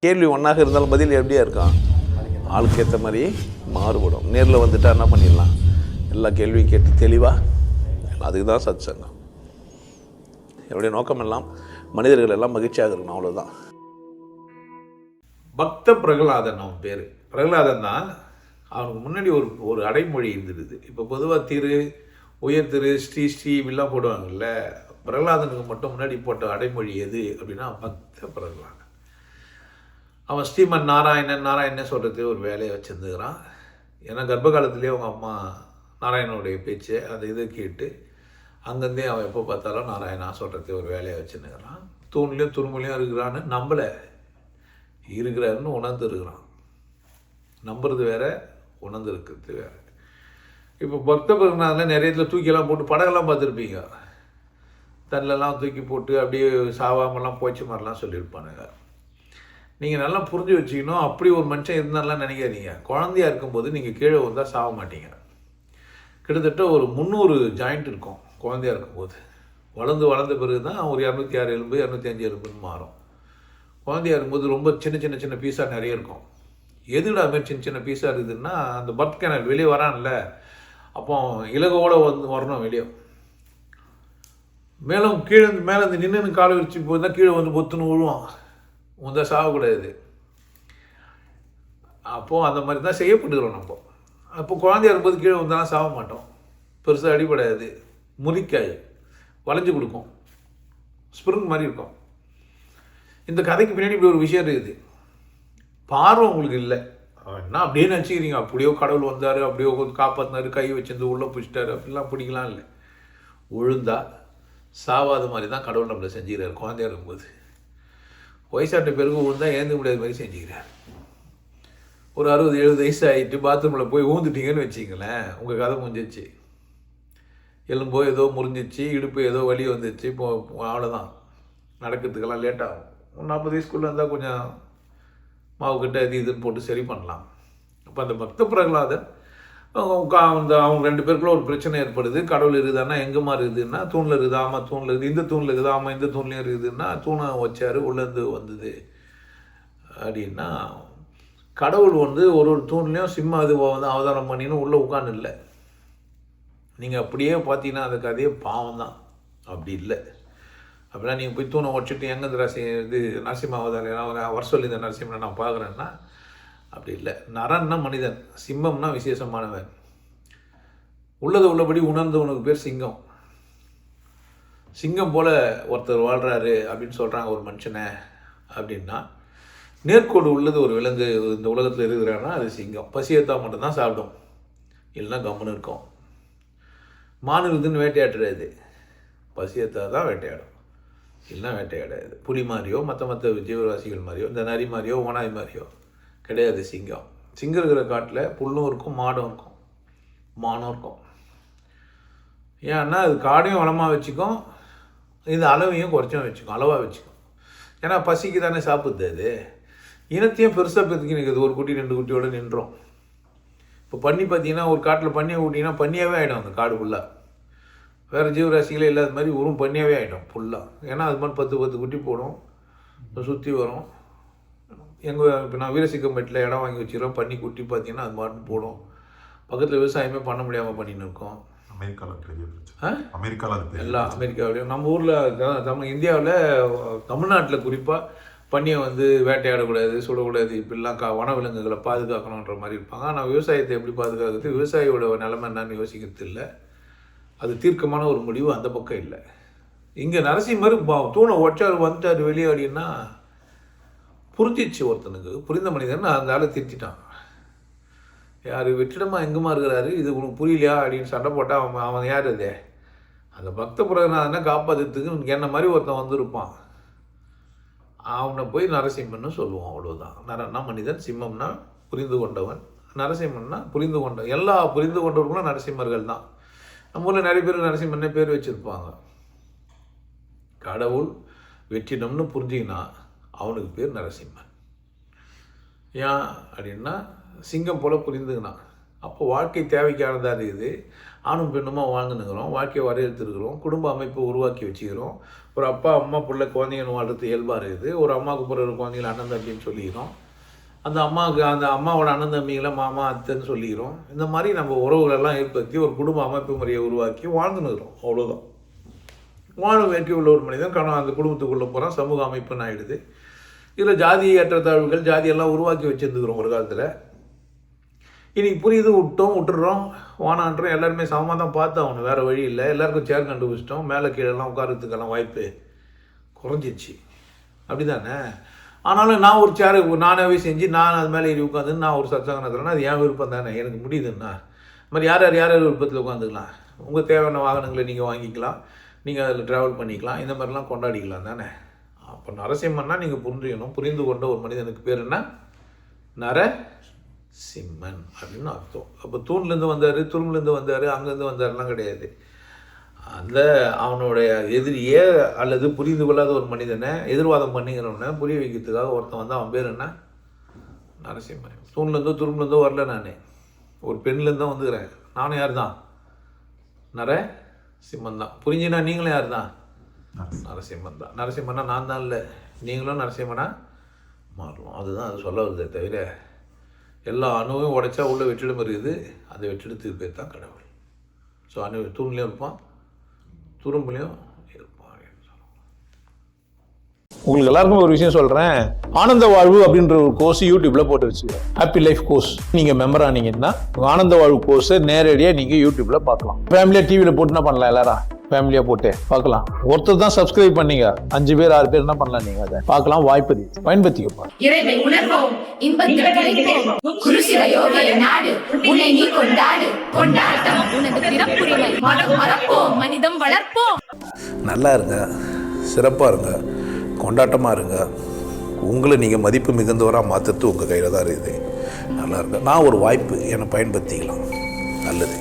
கேள்வி ஒன்றாக இருந்தாலும் பதில் எப்படியா இருக்கான், ஆளுக்கு ஏற்ற மாதிரி மாறுபடும். நேரில் வந்துட்டால் என்ன பண்ணிடலாம், எல்லா கேள்வியும் கேட்டு தெளிவாக. அதுக்கு தான் சத் சங்கம். என்னுடைய நோக்கம் எல்லாம் மனிதர்கள் எல்லாம் மகிழ்ச்சியாக இருக்கணும், அவ்வளோதான். பக்த பிரகலாதன் அவன் பேர். பிரகலாதன் தான். அவனுக்கு முன்னாடி ஒரு அடைமொழி இருந்துடுது. இப்போ பொதுவாக திரு, உயர் திரு, ஸ்ரீ இப்படிலாம் போடுவாங்கல்ல. பிரகலாதனுக்கு மட்டும் முன்னாடி போட்ட அடைமொழி எது அப்படின்னா பக்த பிரகலாதன். அவன் ஸ்ரீமன் நாராயணன் சொல்கிறது ஒரு வேலையை வச்சுருந்துக்கிறான். ஏன்னா கர்ப்ப காலத்துலேயே அவங்க அம்மா நாராயணனுடைய பேச்சு அந்த இதை கேட்டு அங்கேருந்தே அவன் எப்போ பார்த்தாலும் நாராயணா சொல்கிறது ஒரு வேலையை வச்சுன்னுக்கிறான். தூண்லேயும் துருமுலையும் இருக்கிறான்னு நம்பலை, இருக்கிறாருன்னு உணர்ந்துருக்கிறான். நம்புறது வேற, உணர்ந்து இருக்கிறது வேற. இப்போ பக்த பிரகலாதனில் நிறைய இதில் தூக்கியெல்லாம் போட்டு படகெல்லாம் பார்த்துருப்பீங்க. தண்ணிலெலாம் தூக்கி போட்டு அப்படியே சாவாமலாம் போச்சு மாதிரிலாம் சொல்லியிருப்பானுங்க. நீங்கள் நல்லா புரிஞ்சு வச்சுக்கணும். அப்படி ஒரு மனுஷன் இருந்தாலாம் நினைக்காதீங்க. குழந்தையாக இருக்கும்போது நீங்கள் கீழே வந்தால் சாக மாட்டீங்க. கிட்டத்தட்ட ஒரு 300 ஜாயிண்ட் இருக்கும் குழந்தையாக இருக்கும்போது. வளர்ந்த பிறகு தான் ஒரு 206 எலும்பு 205 எலும்புன்னு மாறும். குழந்தையாக இருக்கும்போது ரொம்ப சின்ன பீஸாக நிறைய இருக்கும். எதுடா மாதிரி சின்ன பீஸாக இருக்குதுன்னா, அந்த பர்த் கேனல் வெளியே வரான்ல, அப்போ இலகோடு வரணும் வெளியே. மேலே இந்த நின்று காலை வச்சு போய் தான் கீழே வந்து பொத்துன்னு விழுவான். உந்தா சாகக்கூடாது. அப்போது அந்த மாதிரி தான் செய்யப்பட்டுக்கிறோம் நம்ம. அப்போ குழந்தையா இருக்கும்போது கீழே வந்தாலும் சாக மாட்டோம். பெருசாக அடிபடாது, முறிக்காது, வளைஞ்சு கொடுக்கும், ஸ்ப்ரிங் மாதிரி இருக்கும். இந்த கதைக்கு பின்னாடி இப்படி ஒரு விஷயம் இருக்குது. பார்வை உங்களுக்கு இல்லை என்ன அப்படியே நினச்சிக்கிறீங்க. அப்படியோ கடவுள் வந்தார், அப்படியோ காப்பாற்றினார், கை வச்சிருந்து உள்ளே பிடிச்சிட்டாரு அப்படிலாம் பிடிக்கலாம் இல்லை. விழுந்தா சாவாத மாதிரி தான் கடவுள் நம்மளை செஞ்சுக்கிறார். குழந்தையா இருக்கும்போது வயசாட்ட பிறகு விழுந்தா ஏந்து முடியாத மாதிரி செஞ்சுக்கிறார். ஒரு 60-70 வயசு ஆகிட்டு பாத்ரூமில் போய் ஊந்துட்டீங்கன்னு வச்சிங்களேன், உங்கள் கதை முடிஞ்சிச்சு. எலும்போ ஏதோ முறிஞ்சிச்சு, இடுப்பு ஏதோ வலி வந்துச்சு, இப்போ அவ்வளோதான். நடக்கிறதுக்கெல்லாம் லேட்டாகும். 40 வயசுக்குள்ளே இருந்தால் கொஞ்சம் மாவு கிட்ட இதுன்னு போட்டு சரி பண்ணலாம். அப்போ அந்த பக்த பிரகலாதன் அவங்க 2 பேருக்குள்ள ஒரு பிரச்சனை ஏற்படுது. கடவுள் இருக்குதானா, எங்கேமா இருக்குதுன்னா தூணில் இருக்குது. ஆமாம் தூணில் இருக்குது. இந்த தூணில் இருக்குது. ஆமாம் இந்த தூண்லேயும் இருக்குதுன்னா தூணை வச்சார், உள்ளேருந்து வந்தது அப்படின்னா. கடவுள் ஒரு தூண்லேயும் சிம்ம அது அவதாரம் பண்ணின்னு உள்ளே உட்காந்து இல்லை. நீங்கள் அப்படியே பார்த்தீங்கன்னா அந்த கதையே பாவம் தான். அப்படி இல்லை. அப்படின்னா நீங்கள் போய் தூணை உடச்சிட்டு எங்கேருந்து நரசிம்ம அவதாரம் வர சொல்லி இந்த நரசிம்மனை நான் பார்க்குறேன்னா அப்படி இல்லை. நரன்னா மனிதன், சிம்மம்னா விசேஷமானவன். உள்ளதை உள்ளபடி உணர்ந்தவனுக்கு பேர் சிங்கம். சிங்கம் போல் ஒருத்தர் வாழ்கிறாரு அப்படின்னு சொல்கிறாங்க ஒரு மனுஷனை அப்படின்னா, நேர்கோடு உள்ளது ஒரு விலங்கு இந்த உலகத்தில் இருக்கிறான்னா அது சிங்கம். பசியத்தான் மட்டும்தான் சாப்பிடும், இல்லைன்னா கம்முன்னு இருக்கும். மான் இருக்குதுன்னு வேட்டையாடுறது, பசியத்தா தான் வேட்டையாடும், இல்லைன்னா வேட்டையாடாது. புலி மாதிரியோ மற்ற ஜீவராசிகள் மாதிரியோ இந்த நரி மாதிரியோ ஓனாய் மாதிரியோ கிடையாது சிங்கம். சிங்கம் இருக்கிற காட்டில் புல்லும் இருக்கும், மாடும் இருக்கும், மானும் இருக்கும். ஏன்னா அது காடையும் வளமாக வச்சுக்கும், இது அளவையும் குறைச்சும் வச்சுக்கும், அளவாக வச்சுக்கும். ஏன்னா பசிக்கு தானே சாப்பிடுது. அது இனத்தையும் பெருசாக பெருக்கி நிற்குது. ஒரு குட்டி 2 குட்டியோடு நின்றோம். இப்போ பன்னி பார்த்தீங்கன்னா ஒரு காட்டில் பன்னியை ஊட்டிங்கன்னா பன்னியாகவே ஆகிடும் அந்த காடு ஃபுல்லாக. வேறு ஜீவராசிகளே இல்லாத மாதிரி உரும் பன்னியாகவே ஆகிடும் ஃபுல்லாக. ஏன்னா அது மாதிரி 10 குட்டி போடும், சுற்றி வரும். இப்போ நான் வீரசிக்கம்பேட்டில் இடம் வாங்கி வச்சுக்கிறோம். பன்னி குட்டி பார்த்தீங்கன்னா அது மாதிரி போடும். பக்கத்தில் விவசாயமே பண்ண முடியாமல் பண்ணின்னு இருக்கோம். அமெரிக்காவில் எல்லாம் அமெரிக்காவிலையும் நம்ம ஊரில் இந்தியாவில் தமிழ்நாட்டில் குறிப்பாக பன்னியை வேட்டையாடக்கூடாது, சுடக்கூடாது, இப்படிலாம் வனவிலங்குகளை பாதுகாக்கணுன்ற மாதிரி இருப்பாங்க. ஆனால் விவசாயத்தை எப்படி பாதுகாக்கிறது, விவசாயியோட நிலைமை என்னன்னு யோசிக்கிறது இல்லை. அது தீர்க்கமான ஒரு முடிவு அந்த பக்கம் இல்லை. இங்கே நரசிம்மர் தூணை ஒற்றார் வந்துட்டார் வெளியே அப்படின்னா புரிஞ்சிச்சு. ஒருத்தனுக்கு புரிந்த மனிதன் அந்த ஆளை திருத்திட்டான். யார் வெற்றிடமாக எங்கேமா இருக்கிறாரு, இது உனக்கு புரியலையா அப்படின்னு சண்டை போட்டால் அவன் யார் அதே அந்த பக்த பிரகலாதனை காப்பாற்றுறதுக்கு என்ன மாதிரி ஒருத்தன் வந்திருப்பான். அவனை போய் நரசிம்மன்னு சொல்லுவான், அவ்வளோதான். நரன்னா மனிதன், சிம்மம்னா புரிந்து கொண்டவன், நரசிம்மன்னா புரிந்து கொண்டவன். எல்லா புரிந்து கொண்டவர்களும் நரசிம்மர்கள் தான். நம்ம ஊரில் நிறைய பேர் நரசிம்மன்னே பேர் வச்சுருப்பாங்க. கடவுள் வெற்றிடம்னு புரிஞ்சிங்கன்னா அவனுக்கு பேர் நரசிம்மன். ஏன் அப்படின்னா சிங்கம் போல் புரிந்துக்கினான். அப்போ வாழ்க்கை தேவைக்கானதாக இருக்குது. ஆணும் பெண்ணுமா வாழ்ந்துனுக்கிறோம், வாழ்க்கையை வரையறுத்துருக்கிறோம், குடும்ப அமைப்பை உருவாக்கி வச்சுக்கிறோம். ஒரு அப்பா அம்மா பிள்ளை குழந்தைங்க வாழ்றது இயல்பாக இருக்குது. ஒரு அம்மாவுக்கு பிறகு குழந்தைங்கள அண்ணன் தம்பின்னு சொல்லிக்கிறோம். அந்த அம்மாவுக்கு அந்த அம்மாவோட அண்ணன் தம்பிகளை மாமா அத்தைன்னு சொல்லிக்கிறோம். இந்த மாதிரி நம்ம உறவுகளெல்லாம் ஏற்படுத்தி ஒரு குடும்ப அமைப்பு முறையை உருவாக்கி வாழ்ந்துனுக்கிறோம். அவ்வளோதான். வாழும் வேட்கை உள்ள ஒரு மனிதன் அந்த குடும்பத்துக்குள்ளே போகிறான், சமூக அமைப்புன்னு ஆகிடுது. இதில் ஜாதி ஏற்றத்தாழ்வுகள் ஜாதியெல்லாம் உருவாக்கி வச்சுருந்துக்கிறோம் ஒரு காலத்தில். இன்றைக்கி புரியுது, விட்டுடுறோம், வானான்றோம். எல்லாருமே சமமாக தான் பார்த்தோம். அவனு வேறு வழி இல்லை. எல்லாருக்கும் சேர் கண்டுபிடிச்சிட்டோம். மேலே கீழெல்லாம் உட்காரத்துக்கெல்லாம் வாய்ப்பு குறைஞ்சிச்சு. அப்படி தானே? ஆனாலும் நான் ஒரு சேரை நானாகவே செஞ்சு நான் அது மேலே ஏறி உட்காந்து நான் ஒரு சத்சங்கம் நடத்துகிறேன்னா அது என் விருப்பம் தானே, எனக்கு முடியுதுன்னா. இது மாதிரி யார் விருப்பத்தில் உட்காந்துக்கலாம். உங்கள் தேவையான வாகனங்களை நீங்கள் வாங்கிக்கலாம், நீங்கள் அதில் ட்ராவல் பண்ணிக்கலாம், இந்த மாதிரிலாம் கொண்டாடிக்கலாம் தானே. அப்போ நரசிம்மன்னா நீங்கள் புரிஞ்சுக்கணும். புரிந்து கொண்ட ஒரு மனிதனுக்கு பேர் என்ன? நரசிம்மன் அப்படின்னு அர்த்தம். அப்போ தூண்லேருந்து வந்தார், துரும்புலேருந்து வந்தார், அங்கேருந்து வந்தார்லாம் கிடையாது. அந்த அவனுடைய எதிரியே அல்லது புரிந்து கொள்ளாத ஒரு மனிதனை எதிர்வாதம் பண்ணிக்கிறவனை புரிய வைக்கிறதுக்காக ஒருத்தன் வந்து அவன் பேர் என்ன? நரசிம்மன். தூண்லேருந்தோ துரும்புலேருந்தோ வரல, நான் ஒரு பெண்லேருந்து தான் வந்துக்கிறேன். நானும் யார் தான்? நரசிம்மன் தான். புரிஞ்சுனா நீங்களும் யார் தான்? நரசிம்மன் தான். நரசிம்மனா நான் தான் இல்லை, நீங்களும் நரசிம்மனா மாறலாம். அதுதான் அது சொல்ல வருதே தவிர எல்லா அணுவையும் உடைச்சா உள்ள வெற்றிடம் இருக்குது. அந்த வெற்றிடத்துக்கு பேர் தான் கடவுள். ஸோ அணு தூண்லேயும் இருப்பான், துரும்புலையும் இருப்பான். உங்களுக்கு எல்லாருக்கும் ஒரு விஷயம் சொல்கிறேன். ஆனந்த வாழ்வு அப்படின்ற ஒரு கோர்ஸ் யூடியூப்பில் போட்டு வச்சுக்கிறேன். Happy life course. நீங்கள் மெம்பர் ஆனீங்கன்னா ஆனந்த வாழ்வு கோர்ஸை நேரடியாக நீங்கள் யூடியூப்பில் பார்க்கலாம். ஃபேமிலியாக டிவியில் போட்டு என்ன பண்ணலாம், எல்லாரும் ஃபேமிலியாக போட்டு பார்க்கலாம். ஒருத்தர் தான் சப்ஸ்கிரைப் பண்ணீங்க, 5 பேர் 6 பேர் என்ன பண்ணலாம், நீங்கள் அதை பார்க்கலாம். வாய்ப்பு பயன்படுத்திக்கப்பா. நல்லா இருங்க, சிறப்பாக இருங்க, கொண்டாட்டமாக இருங்க. உங்களை நீங்கள் மதிப்பு மிகுந்தவராக மாற்றுறது உங்கள் கையில் தான் இருக்குது. நல்லா இருங்க. நான் ஒரு வாய்ப்பு என்னை பயன்படுத்திக்கலாம். நல்லது.